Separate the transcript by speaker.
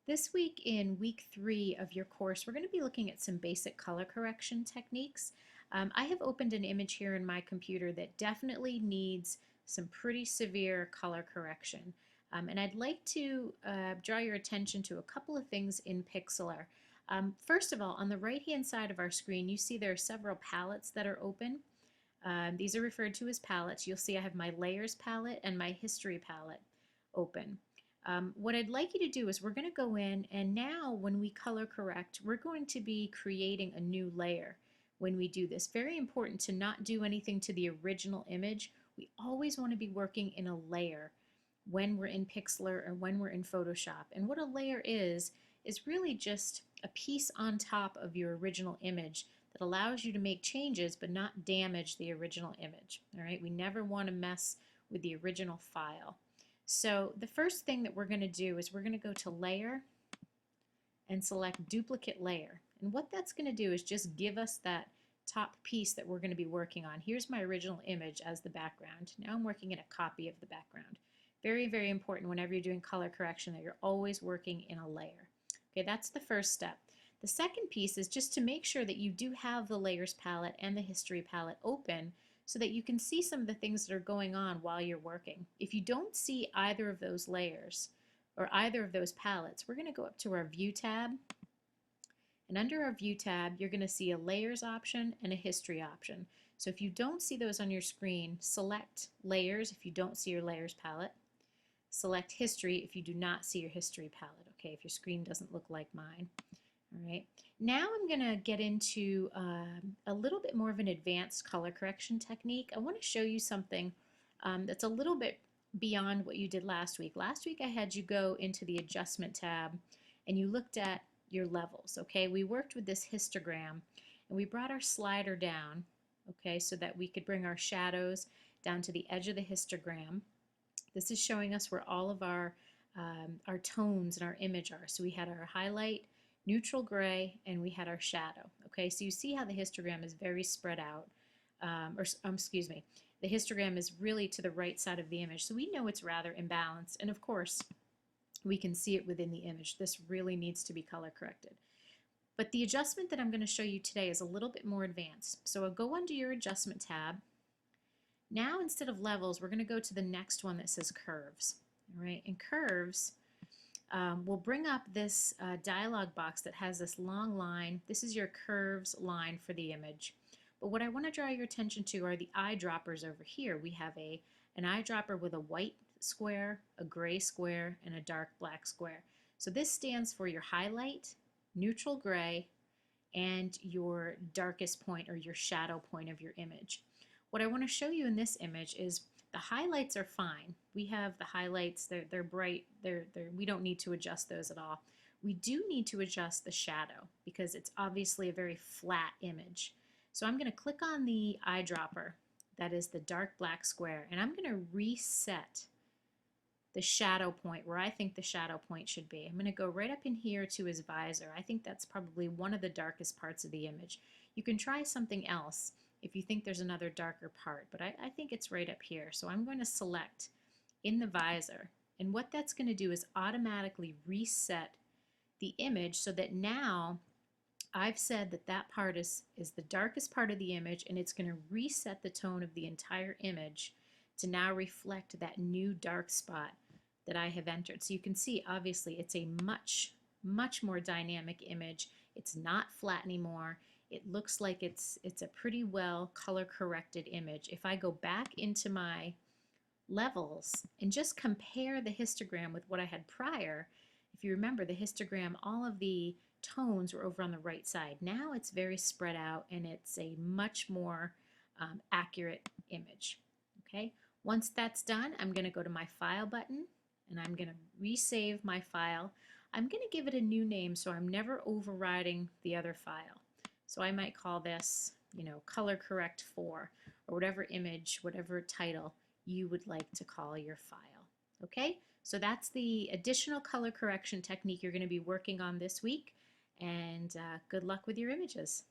Speaker 1: This week in week 3 of your course, we're going to be looking at some basic color correction techniques. I have opened an image here in my computer that definitely needs some pretty severe color correction. And I'd like to draw your attention to a couple of things in Pixlr. First of all, on the right-hand side of our screen, you see there are several palettes that are open. These are referred to as palettes. You'll see I have my layers palette and my history palette open. What I'd like you to do is we're going to go in, and now when we color correct, we're going to be creating a new layer when we do this. Very important to not do anything to the original image. We always want to be working in a layer when we're in Pixlr or when we're in Photoshop. And what a layer is really just a piece on top of your original image that allows you to make changes but not damage the original image. All right, we never want to mess with the original file. So the first thing that we're going to do is we're going to go to Layer and select Duplicate Layer. And what that's going to do is just give us that top piece that we're going to be working on. Here's my original image as the background. Now I'm working in a copy of the background. Very, very important whenever you're doing color correction that you're always working in a layer. Okay, that's the first step. The second piece is just to make sure that you do have the Layers palette and the History palette open so that you can see some of the things that are going on while you're working. If you don't see either of those layers or either of those palettes, we're going to go up to our View tab, and under our View tab you're going to see a Layers option and a History option. So if you don't see those on your screen, select Layers if you don't see your Layers palette, select History if you do not see your History palette, okay, if your screen doesn't look like mine. All right, now I'm going to get into a little bit more of an advanced color correction technique. I want to show you something that's a little bit beyond what you did last week. Last week I had you go into the Adjustment tab and you looked at your levels, okay? We worked with this histogram and we brought our slider down, okay, so that we could bring our shadows down to the edge of the histogram. This is showing us where all of our tones in our image are. So we had our highlight, neutral gray, and we had our shadow. Okay, so you see how the histogram is very spread out, excuse me, the histogram is really to the right side of the image, so we know it's rather imbalanced, and of course we can see it within the image. This really needs to be color corrected. But the adjustment that I'm going to show you today is a little bit more advanced. So I'll go under your Adjustment tab. Now instead of levels, we're going to go to the next one that says Curves. All right, and Curves, we'll bring up this dialog box that has this long line. This is your curves line for the image. But what I want to draw your attention to are the eyedroppers over here. We have an eyedropper with a white square, a gray square, and a dark black square. So this stands for your highlight, neutral gray, and your darkest point or your shadow point of your image. What I want to show you in this image is the highlights are fine. We have the highlights, they're bright, we don't need to adjust those at all. We do need to adjust the shadow because it's obviously a very flat image. So I'm going to click on the eyedropper, that is the dark black square, and I'm going to reset the shadow point where I think the shadow point should be. I'm going to go right up in here to his visor. I think that's probably one of the darkest parts of the image. You can try something else if you think there's another darker part, but I think it's right up here. So I'm going to select in the visor, and what that's going to do is automatically reset the image so that now I've said that that part is the darkest part of the image, and it's going to reset the tone of the entire image to now reflect that new dark spot that I have entered. So you can see obviously it's a much more dynamic image. It's not flat anymore. It looks like it's a pretty well color corrected image. If I go back into my levels and just compare the histogram with what I had prior, if you remember the histogram, all of the tones were over on the right side. Now it's very spread out and it's a much more accurate image. Okay, once that's done, I'm going to go to my File button and I'm going to resave my file. I'm going to give it a new name so I'm never overriding the other file. So I might call this, you know, Color Correct 4 or whatever image, whatever title you would like to call your file. Okay, so that's the additional color correction technique you're going to be working on this week, and good luck with your images.